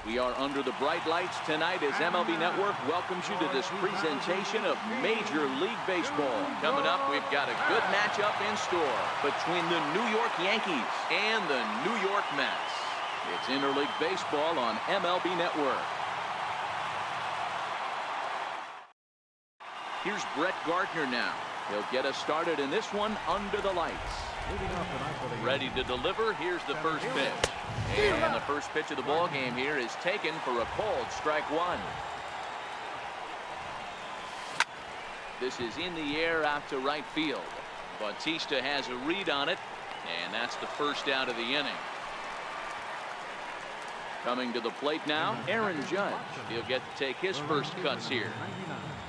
We are under the bright lights tonight as MLB Network welcomes you to this presentation of Major League Baseball. Coming up, we've got a good matchup in store between the New York Yankees and the New York Mets. It's Interleague Baseball on MLB Network. Here's Brett Gardner now. He'll get us started in this one under the lights. Ready to deliver. Here's the first pitch. And the first pitch of the ball game here is taken for a cold strike one. This is in the air out to right field. Bautista has a read on it, and that's the first out of the inning. Coming to the plate now, Aaron Judge. He'll get to take his first cuts here.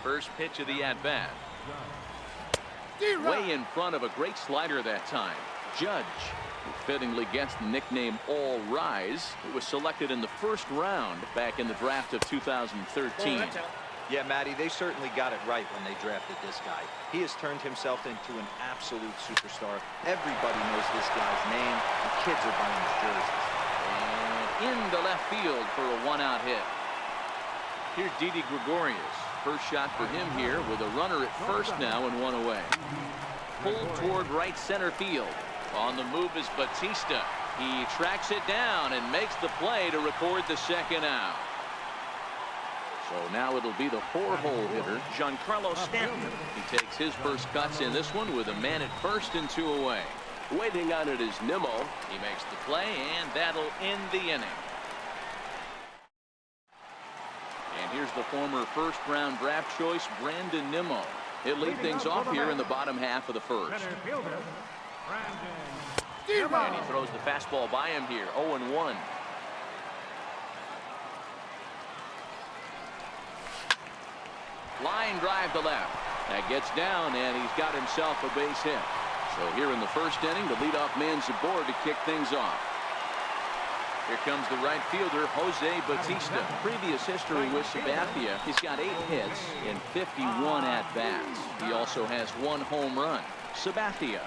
First pitch of the at-bat. Way in front of a great slider that time. Judge, who fittingly gets the nickname All Rise, who was selected in the first round back in the draft of 2013. Yeah, Matty, they certainly got it right when they drafted this guy. He has turned himself into an absolute superstar. Everybody knows this guy's name, and kids are buying his jerseys. And into left field for a one-out hit. Here's Didi Gregorius. First shot for him here with a runner at first now and one away. Pulled toward right center field. On the move is Bautista. He tracks it down and makes the play to record the second out. So now it'll be the four-hole hitter, Giancarlo Stanton. He takes his first cuts in this one with a man at first and two away. Waiting on it is Nimmo. He makes the play, and that'll end the inning. And here's the former first-round draft choice, Brandon Nimmo. He'll lead things off here in the bottom half of the first. And he throws the fastball by him here, 0-1. Line drive to left. That gets down, and he's got himself a base hit. So here in the first inning, the leadoff man's aboard to kick things off. Here comes the right fielder, Jose Bautista. Previous history with Sabathia. He's got 8 hits in 51 at-bats. He also has 1 home run. Sabathia,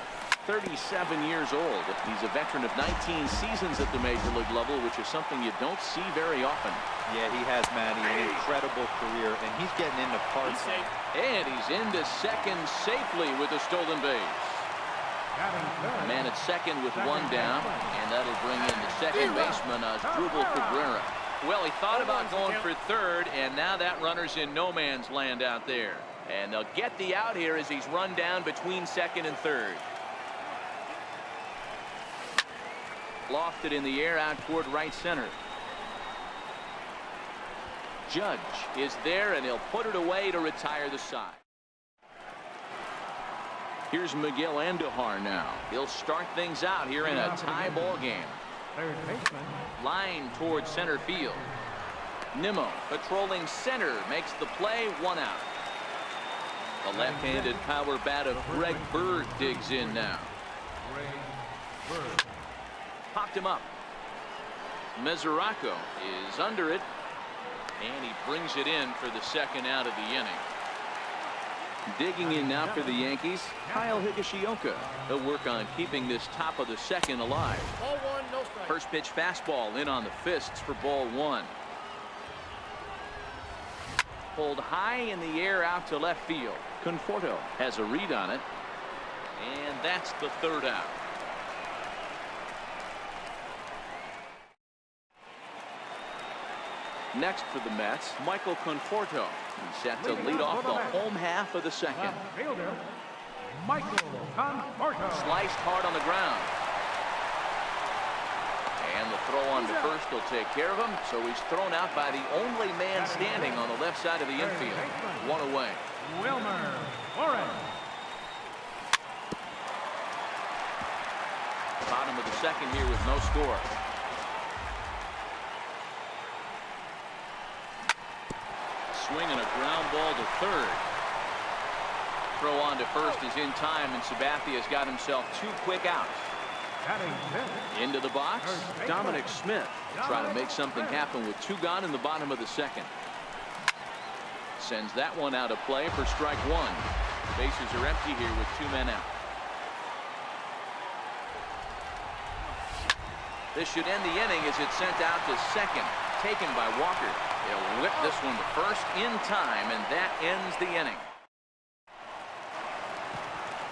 37 years old. He's a veteran of 19 seasons at the major league level, which is something you don't see very often. Yeah, he has, Matty, an incredible career, and he's getting into parts. And he's into second safely with a stolen base. Man at second with 1 down, and that'll bring in the second baseman, Asdrubal Cabrera. Well, he thought about going for third, and now that runner's in no man's land out there. And they'll get the out here as he's run down between second and third. Lofted in the air out toward right center. Judge is there, and he'll put it away to retire the side. Here's Miguel Andujar now. He'll start things out here in a tie ball game. Line towards center field. Nimmo patrolling center makes the play, 1 out. The left-handed power bat of Greg Bird digs in now. Popped him up. Mesoraco is under it, and he brings it in for the second out of the inning. Digging in now for the Yankees, Kyle Higashioka. He'll work on keeping this top of the second alive. Ball 1, no strike. First pitch fastball in on the fists for ball 1. Pulled high in the air out to left field. Conforto has a read on it, and that's the third out. Next for the Mets, Michael Conforto. He's set to lead off the home half of the second. Fielder, Michael Conforto. Sliced hard on the ground. And the throw on to first will take care of him. So he's thrown out by the only man standing on the left side of the infield. 1 away. Wilmer Flores. Bottom of the second here with no score. Swinging a ground ball to third. Throw on to first is in time, and Sabathia's got himself 2 quick outs. Into the box, Dominic Smith trying to make something happen with 2 gone in the bottom of the second. Sends that one out of play for strike 1. Bases are empty here with 2 men out. This should end the inning as it's sent out to second. taken by Walker. He'll whip this one to first in time, and that ends the inning.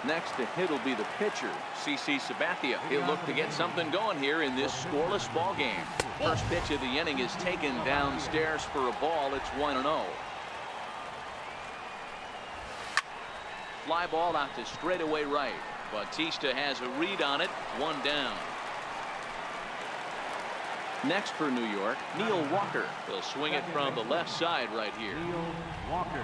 Next to hit will be the pitcher, CC Sabathia. He'll look to get something going here in this scoreless ball game. First pitch of the inning is taken downstairs for a ball. It's 1-0. Fly ball out to straightaway right. Bautista has a read on it. One down. Next for New York, Neil Walker. He'll swing it from the left side right here. Neil Walker.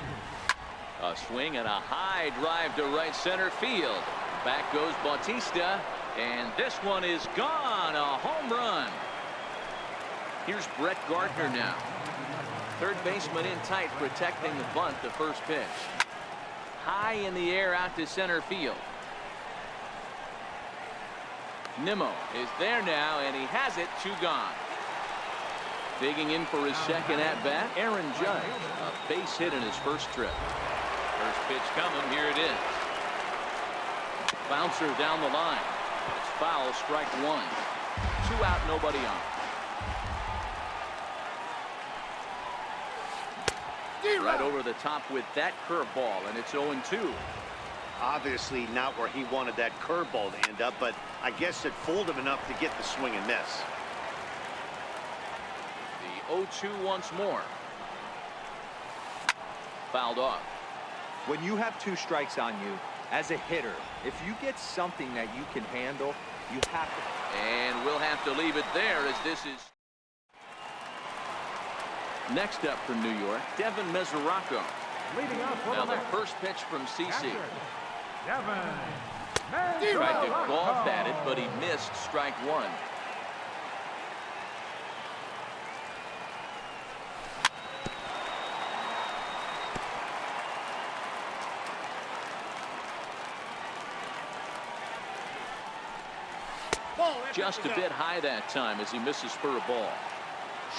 A swing and a high drive to right center field. Back goes Bautista, and this one is gone. A home run. Here's Brett Gardner now. Third baseman in tight, protecting the bunt. The first pitch. High in the air out to center field. Nimmo is there now, and he has it. 2 gone. Digging in for his second at bat, Aaron Judge. A base hit in his first trip. First pitch coming. Here it is. Bouncer down the line. It's foul. Strike 1. 2 out. Nobody on. Right over the top with that curveball, and it's 0-2. Obviously not where he wanted that curveball to end up, but I guess it fooled him enough to get the swing and miss. The 0-2 once more. Fouled off. When you have 2 strikes on you, as a hitter, if you get something that you can handle, you have to. And we'll have to leave it there as this is. Next up from New York, Devin Mesoraco. Leading off for Now the Mets. first pitch from CC. Catcher, Devin Tried to Mesoraco. golf at it, but he missed. Strike 1. Just a bit high that time as he misses for a ball.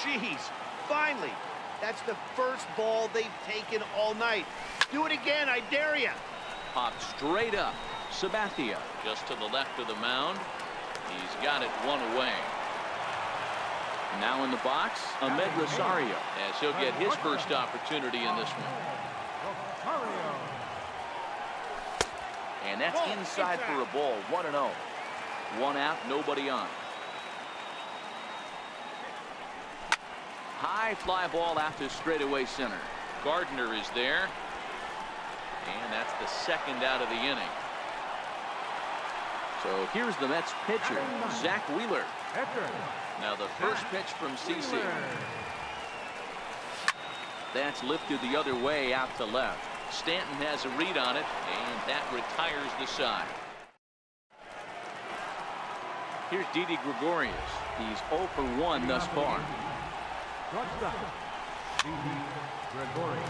Jeez, finally. That's the first ball they've taken all night. Do it again, I dare you. Popped straight up. Sabathia just to the left of the mound. He's got it 1 away. Now in the box, Ahmed Rosario, as he'll get his first opportunity in this one. Rosario. And that's inside for a ball. 1-0. 1 out, nobody on. High fly ball out to straightaway center. Gardner is there. And that's the second out of the inning. So here's the Mets pitcher, Zach Wheeler. Pitcher. Now the first pitch from CC. That's lifted the other way out to left. Stanton has a read on it, and that retires the side. Here's Didi Gregorius. He's 0 for 1 thus far. Shortstop, Didi Gregorius.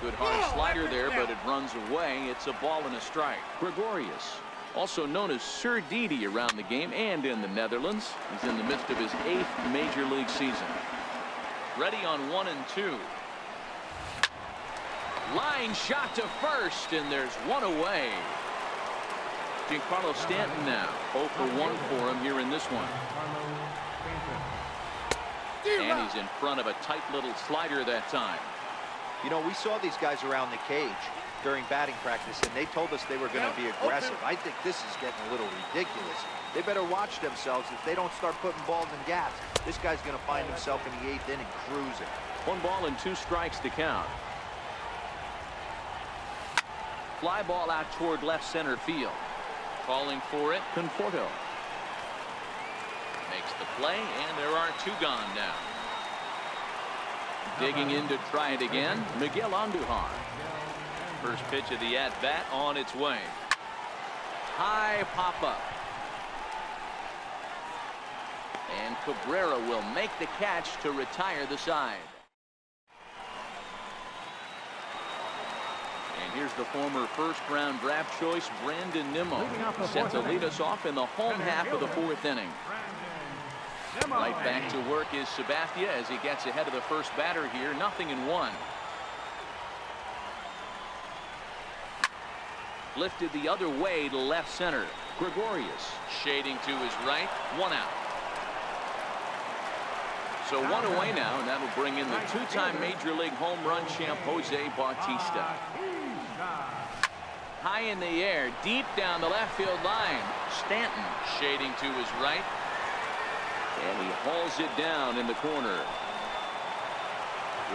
Good hard slider there, but it runs away. It's a ball and a strike. Gregorius, also known as Sir Didi around the game and in the Netherlands. He's in the midst of his 8th major league season. Ready on 1 and 2. Line shot to first, and there's 1 away. Giancarlo Stanton now 0 for 1 for him here in this one. And he's in front of a tight little slider that time. You know, we saw these guys around the cage during batting practice, and they told us they were going to be aggressive. I think this is getting a little ridiculous. They better watch themselves if they don't start putting balls in gaps. This guy's going to find himself in the 8th inning cruising. 1 ball and 2 strikes to count. Fly ball out toward left center field. Calling for it, Conforto. Makes the play, and there are 2 gone now. Digging in to try it again, Miguel Andujar. First pitch of the at-bat on its way. High pop-up. And Cabrera will make the catch to retire the side. And here's the former first-round draft choice, Brandon Nimmo, set to lead us off in the home half of the 4th inning. Right back to work is Sabathia as he gets ahead of the first batter here. 0-1. Lifted the other way to left center. Gregorius shading to his right. 1 out. So 1 away now, and that'll bring in the 2-time Major League home run champ Jose Bautista. High in the air, deep down the left field line. Stanton shading to his right. And he hauls it down in the corner.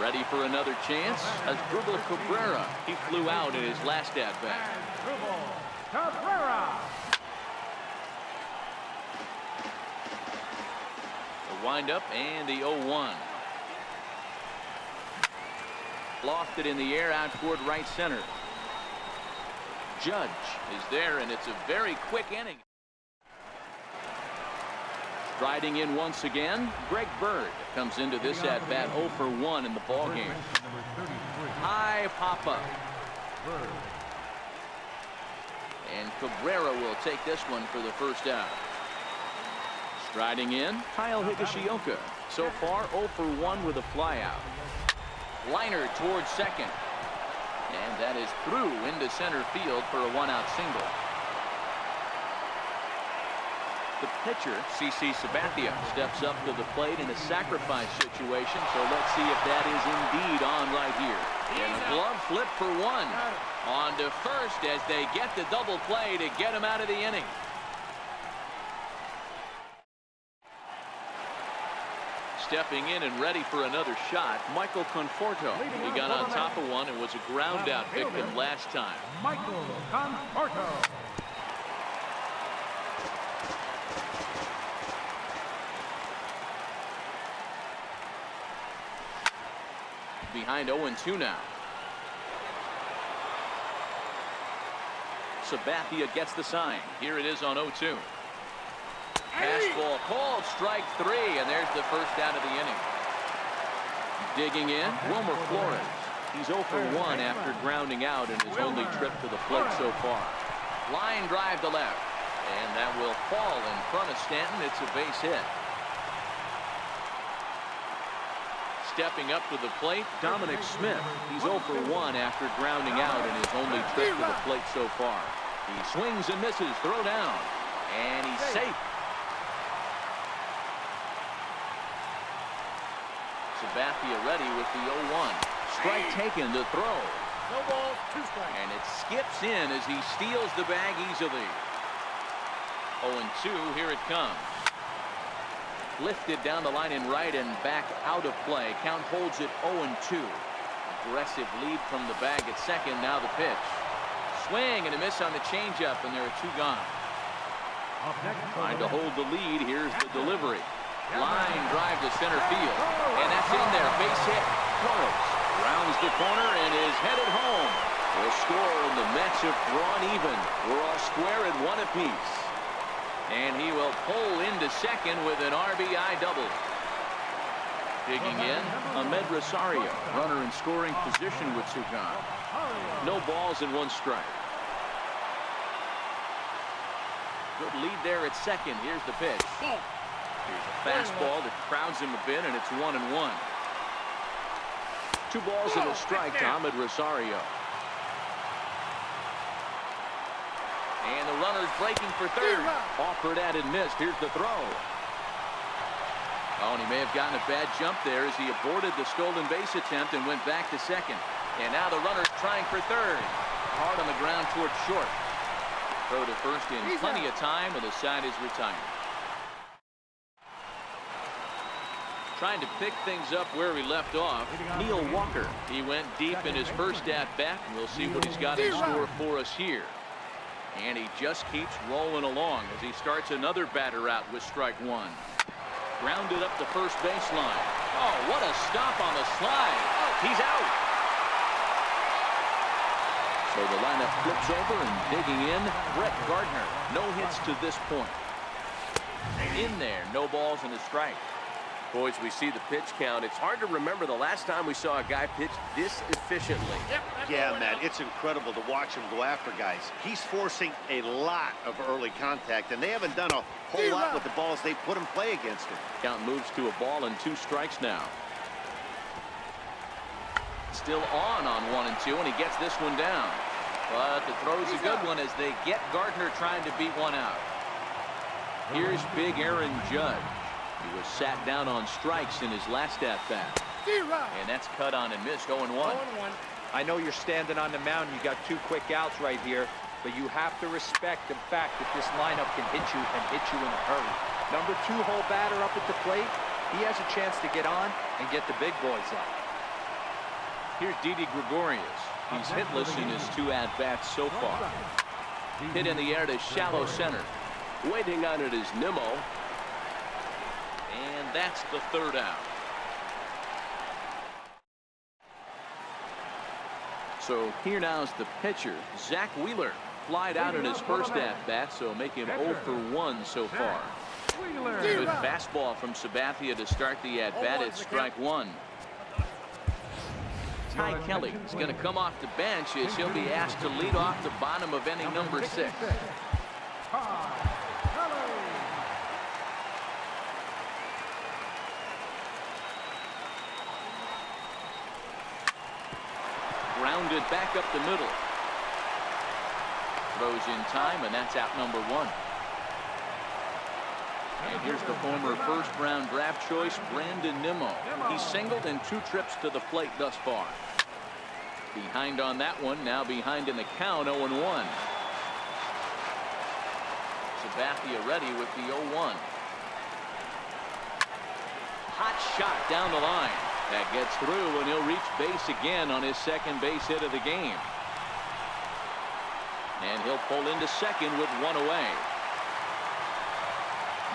Ready for another chance? Asdrubal Cabrera. He flew out in his last at-bat. Cabrera. The windup and the 0-1. Lofted in the air out toward right center. Judge is there, and it's a very quick inning. Striding in once again, Greg Bird comes into this at bat 0 for 1 in the ballgame. High pop up. And Cabrera will take this one for the first out. Striding in, Kyle Higashioka. So far 0 for 1 with a flyout. Liner towards second. And that is through into center field for a 1-out single. The pitcher, CC Sabathia, steps up to the plate in a sacrifice situation, so let's see if that is indeed on right here. And a glove flip for 1. On to first as they get the double play to get him out of the inning. Stepping in and ready for another shot, Michael Conforto. He got on top of one and was a ground out victim last time. Michael Conforto. Behind 0-2 now. Sabathia gets the sign. Here it is on 0-2. Fastball called, strike 3, and there's the first out of the inning. Digging in, Wilmer Flores. He's 0 for 1 after grounding out in his only trip to the plate so far. Line drive to left, and that will fall in front of Stanton. It's a base hit. Stepping up to the plate, Dominic Smith. He's 0 for 1 after grounding out in his only trip to the plate so far. He swings and misses, throw down, and he's safe. Sabathia ready with the 0-1. Strike taken to throw. No ball, 2 strikes. And it skips in as he steals the bag easily. 0-2, here it comes. Lifted down the line in right and back out of play. Count holds it 0-2. Aggressive lead from the bag at second. Now the pitch. Swing and a miss on the changeup, and there are 2 gone. Trying to hold the lead. Here's the delivery. Line drive to center field. And that's in there. Base hit. Flores rounds the corner and is headed home. The score, and the Mets have drawn even. We're all square at 1 apiece. And he will pull into second with an RBI double. Digging in, Ahmed Rosario, runner in scoring position with 2 gone. No balls and 1 strike. Good lead there at second. Here's the pitch. Here's a fastball that crowds him a bit, and it's 1-1. 2 balls and a strike to Ahmed Rosario. And the runner's breaking for third. Offered at and missed. Here's the throw. Oh, and he may have gotten a bad jump there as he aborted the stolen base attempt and went back to second. And now the runner's trying for third. Hard on the ground towards short. Throw to first in plenty of time, and the side is retired. Trying to pick things up where we left off, Neil Walker. He went deep in his first at-bat, and we'll see what he's got in store for us here. And he just keeps rolling along as he starts another batter out with strike 1. Grounded up the first baseline. Oh, what a stop on the slide. He's out. So the lineup flips over, and digging in, Brett Gardner. No hits to this point. In there, no balls and a strike. Boys, we see the pitch count. It's hard to remember the last time we saw a guy pitch this efficiently. Yeah, Matt, it's incredible to watch him go after guys. He's forcing a lot of early contact, and they haven't done a whole lot with the balls they put in play against him. Count moves to a ball and 2 strikes now. Still on 1 and 2, and he gets this one down. But the throw's a good one as they get Gardner trying to beat one out. Here's big Aaron Judge. He was sat down on strikes in his last at-bat. And that's cut on and missed. 0-1. I know you're standing on the mound. You got 2 quick outs right here, but you have to respect the fact that this lineup can hit you and hit you in a hurry. Number 2 hole batter up at the plate. He has a chance to get on and get the big boys up. Here's Didi Gregorius. He's hitless in his 2 at-bats so far. Hit in the air to shallow center. Waiting on it is Nimmo. And that's the 3rd out. So here now is the pitcher, Zach Wheeler. Flied out in his first at-bat, so make him 0 for 1 so far. Good fastball from Sabathia to start the at-bat at strike 1. Ty Kelly is going to come off the bench as he'll be asked to lead off the bottom of inning number 6. Grounded back up the middle. Throws in time, and that's out number 1. And here's the former first-round draft choice, Brandon Nimmo. He singled in 2 trips to the plate thus far. Behind on that one, now behind in the count, 0-1. Sabathia ready with the 0-1. Hot shot down the line. That gets through, and he'll reach base again on his second base hit of the game. And he'll pull into second with 1 away.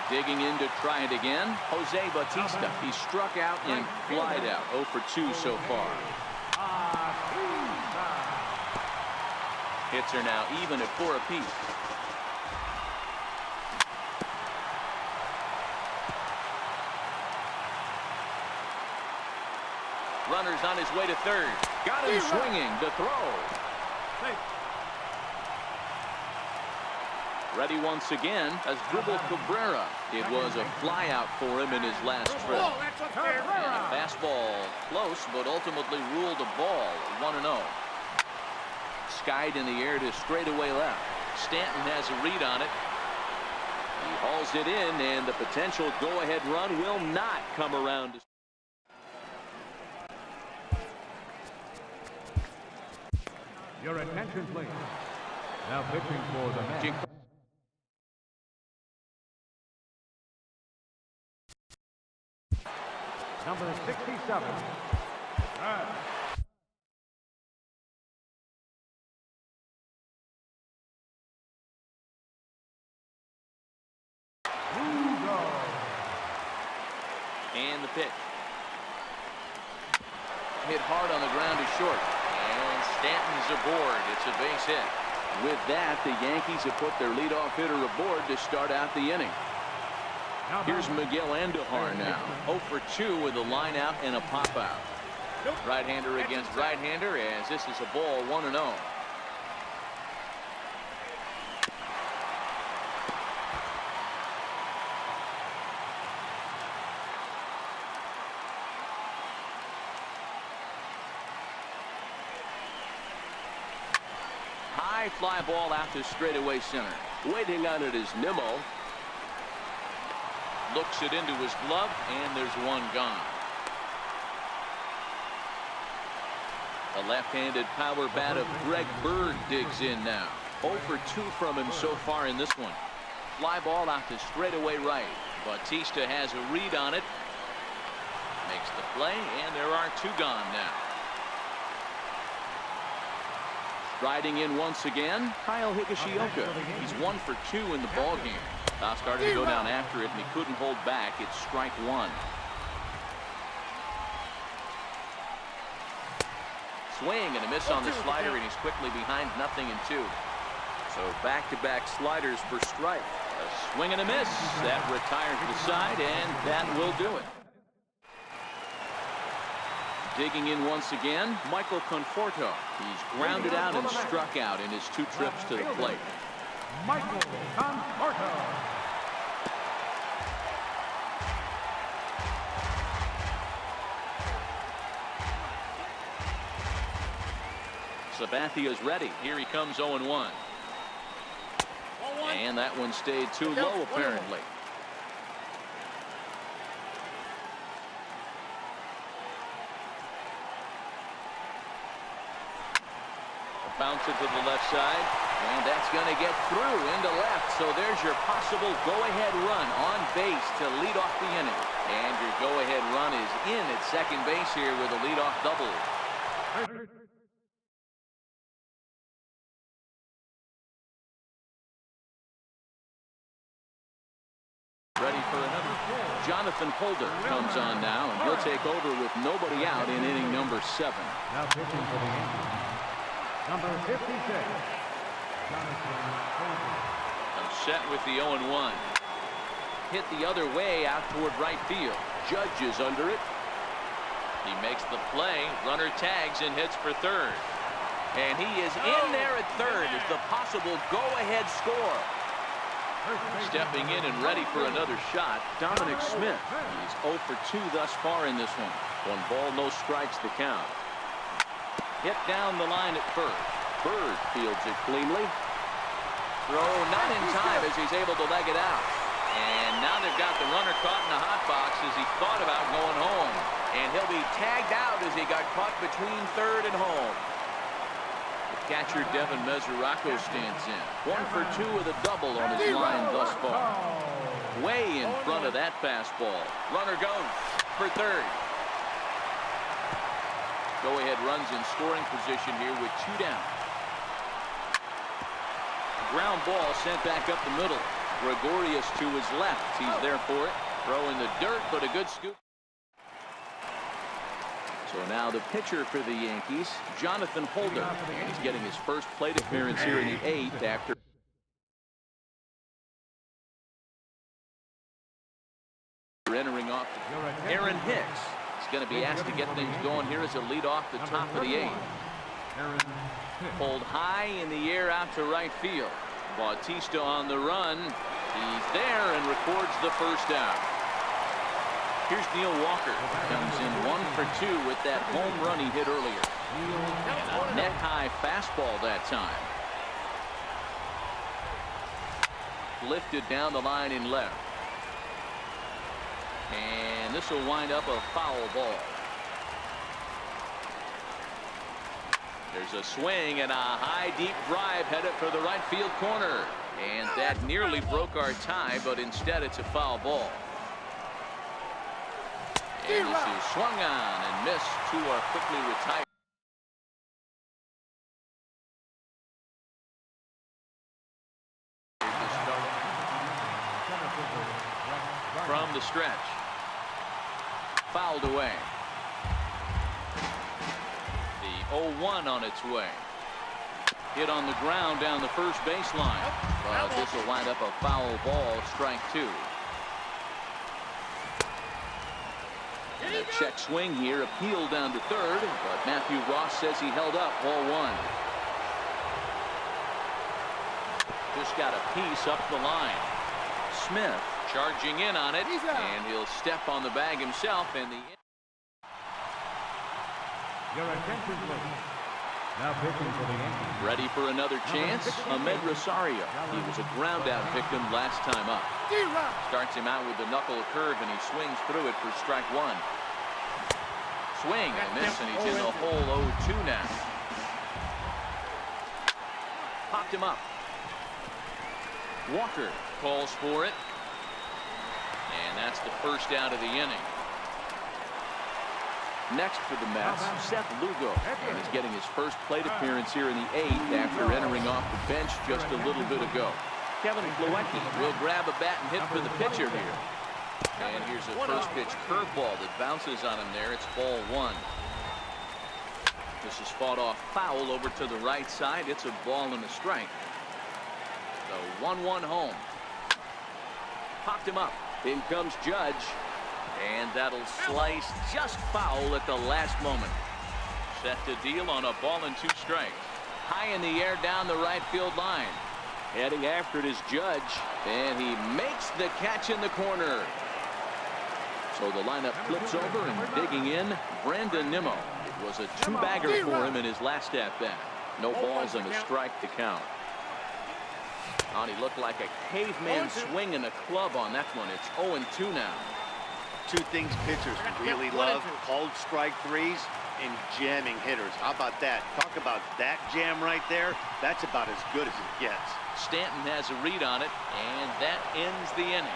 Digging in to try it again, Jose Bautista. He struck out and flied out. 0 for 2 so far. Hits are now even at 4 apiece. Runner's on his way to third. Got him swinging. The throw. Ready once again as Dribble Cabrera. It was a flyout for him in his last trip. And a fastball close, but ultimately ruled a ball. 1-0. Skied in the air to straightaway left. Stanton has a read on it. He hauls it in, and the potential go-ahead run will not come around. Your attention, please. Now pitching for the Mets. Number 67. And the pitch. Hit hard on the ground to short. And Stanton's aboard. It's a base hit. With that, the Yankees have put their leadoff hitter aboard to start out the inning. Here's Miguel Andujar now. 0 for 2 with a line out and a pop out. Right-hander against right-hander as this is a ball 1-0. High fly ball out to straightaway center. Waiting on it is Nimmo. Looks it into his glove, and there's one gone. A left-handed power bat of Greg Bird digs in now. 0 for 2 from him so far in this one. Fly ball out to straightaway right. Bautista has a read on it. Makes the play, and there are 2 gone now. Riding in once again, Kyle Higashioka. He's 1 for 2 in the ballgame. Now started to go down after it, and he couldn't hold back. It's strike 1. Swing and a miss on the slider, and he's quickly behind 0-2. So back-to-back sliders for strike. A swing and a miss. That retires the side, and that will do it. Digging in once again, Michael Conforto. He's grounded out and struck out in his 2 trips to the plate. Michael Conforto. Sabathia's ready. Here he comes 0-1. And that one stayed too low apparently. Bounce it to the left side, and that's going to get through into left. So there's your possible go-ahead run on base to lead off the inning. And your go-ahead run is in at second base here with a leadoff double. Ready for another. Jonathan Holder comes on now, and he'll take over with nobody out in inning number 7. Now pitching for the Yankees, number 56, Jonathan Holder. I'm set with the 0-1. Hit the other way out toward right field. Judge is under it. He makes the play. Runner tags and hits for third. And he is in there at third as the possible go-ahead score. Stepping in and ready for another shot, Dominic Smith. He's 0 for 2 thus far in this one. 1 ball, no strikes to count. Hit down the line at first. Bird fields it cleanly. Throw not in time as he's able to leg it out. And now they've got the runner caught in the hot box as he thought about going home. And he'll be tagged out as he got caught between third and home. The catcher Devin Mesoraco stands in. 1 for 2 with a double on his line thus far. Way in front of that fastball. Runner goes for third. Go-ahead runs in scoring position here with 2 down. Ground ball sent back up the middle. Gregorius to his left. He's there for it. Throw in the dirt, but a good scoop. So now the pitcher for the Yankees, Jonathan Holder. And he's getting his first plate appearance here in the 8th after entering off. Aaron Hicks is going to be asked to get things going here as a lead off the top of the 8th. Pulled high in the air out to right field. Bautista on the run. He's there and records the first out. Here's Neil Walker. Comes in 1 for 2 with that home run he hit earlier. And a net high fastball that time. Lifted down the line in left. And this will wind up a foul ball. There's a swing and a high deep drive headed for the right field corner. And that nearly broke our tie, but instead it's a foul ball. And this is swung on and missed. 2 are quickly retired. From the stretch. Fouled away. The 0-1 on its way. Hit on the ground down the first baseline. But this will wind up a foul ball, strike 2. And a check swing here, appeal down to third, but Matthew Ross says he held up, ball 1. Just got a piece up the line. Smith charging in on it, and he'll step on the bag himself. And the Your attention, please. Now pitching for the Yankees. ready for another chance, Ahmed Rosario. He was a ground-out victim last time up. Starts him out with the knuckle curve, and he swings through it for strike 1. Swing and miss, and he's in the hole 0-2 now. Popped him up. Walker calls for it. And that's the first out of the inning. Next for the Mets, Seth Lugo. And he's getting his first plate appearance here in the 8th after entering off the bench just a little bit ago. Kevin Plawecki will grab a bat and hit for the pitcher here. And here's a first pitch curveball that bounces on him there. It's ball 1. This is fought off foul over to the right side. It's a ball and a strike. The 1-1 home. Popped him up. In comes Judge. And that'll slice just foul at the last moment. Set to deal on a ball and 2 strikes. High in the air down the right field line. Heading after it is Judge. And he makes the catch in the corner. So the lineup flips over and digging in, Brandon Nimmo. It was a 2-bagger for him in his last at-bat. No balls and a strike to count. Oh, and he looked like a caveman swinging a club on that one. It's 0-2 now. Two things pitchers really love: cold strike threes and jamming hitters. How about that? Talk about that jam right there. That's about as good as it gets. Stanton has a read on it, and that ends the inning.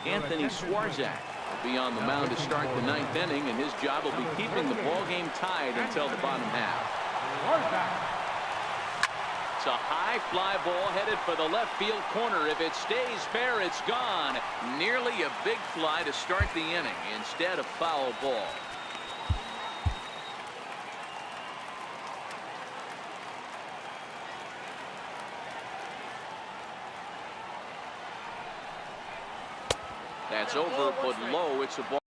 Anthony Swarzak will be on the mound to start the 9th inning, and his job will be keeping the ball game tied until the bottom half. It's a high fly ball headed for the left field corner. If it stays fair, it's gone. Nearly a big fly to start the inning. Instead, a foul ball. That's over, but low. It's a ball.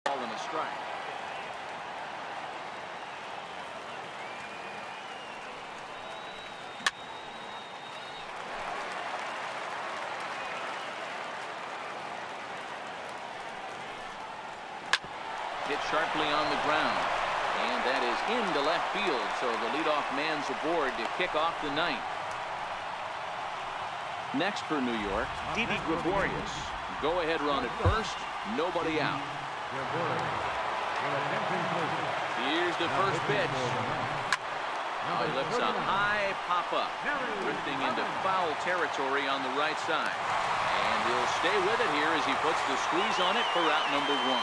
And a strike. Hit sharply on the ground, and that is into left field. So the leadoff man's aboard to kick off the 9th. Next for New York, Didi Gregorius. Go ahead run at first, nobody out. Here's the first pitch. Now he lifts a high pop-up, drifting into foul territory on the right side. And he'll stay with it here as he puts the squeeze on it for out number 1.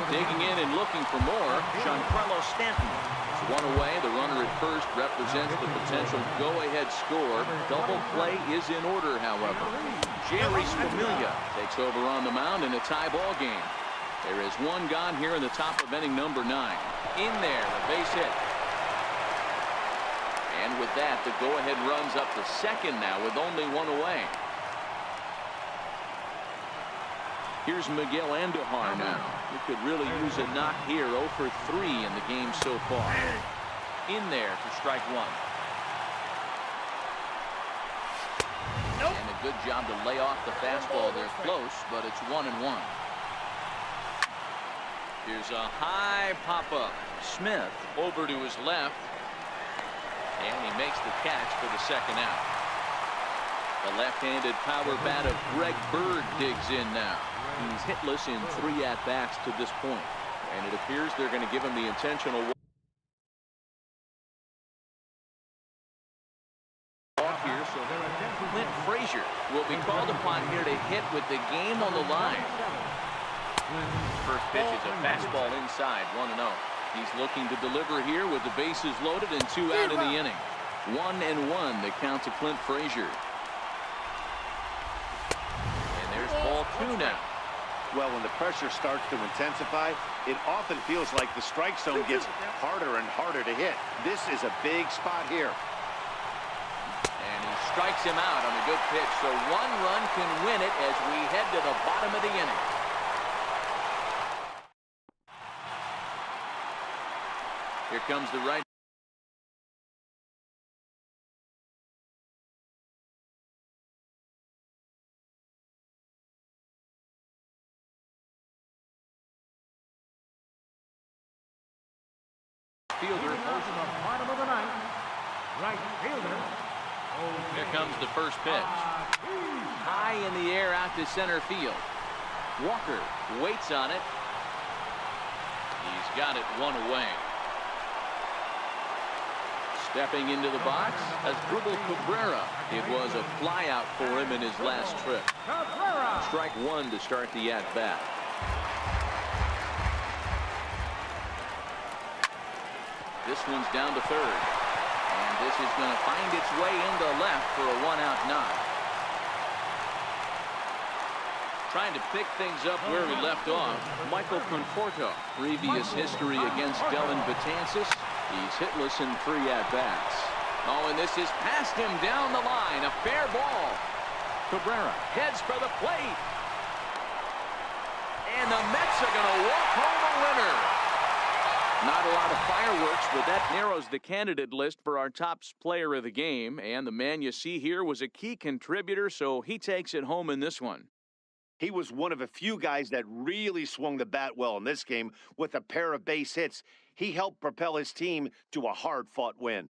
Digging in and looking for more, Giancarlo Stanton. It's one away. The runner at first represents the potential go-ahead score. Double play is in order, however. Jerry Familia takes over on the mound in a tie ball game. There is one gone here in the top of inning number 9. In there, a base hit. And with that, the go-ahead runs up to second now with only one away. Here's Miguel Andujar now. He could really use a knock here. 0 for 3 in the game so far. In there for strike 1. And a good job to lay off the fastball. They're close, but it's 1-1. Here's a high pop-up. Smith over to his left. And he makes the catch for the second out. The left-handed power bat of Greg Bird digs in now. He's hitless in 3 at-bats to this point. And it appears they're going to give him the intentional walk here. So Clint Frazier will be called upon here to hit with the game on the line. First pitch is a fastball inside, 1-0. He's looking to deliver here with the bases loaded and 2 out in the inning. 1-1 the count to Clint Frazier. And there's ball 2 now. Well, when the pressure starts to intensify, it often feels like the strike zone gets harder and harder to hit. This is a big spot here. And he strikes him out on a good pitch. So 1 run can win it as we head to the bottom of the inning. Here comes the right. Fielder. The bottom of the 9th. Right fielder. Here comes the first pitch. High in the air out to center field. Walker waits on it. He's got it 1 away. Stepping into the box as Asdrubal Cabrera. It was a flyout for him in his last trip. Strike 1 to start the at-bat. This one's down to third. And this is going to find its way into left for a 1-out knock. Trying to pick things up where we left off. Michael Conforto. Previous history against Dellin Betances. He's hitless in 3 at-bats. Oh, and this is past him down the line. A fair ball. Cabrera heads for the plate. And the Mets are going to walk home a winner. Not a lot of fireworks, but that narrows the candidate list for our top player of the game. And the man you see here was a key contributor, so he takes it home in this one. He was one of a few guys that really swung the bat well in this game with a pair of base hits. He helped propel his team to a hard-fought win.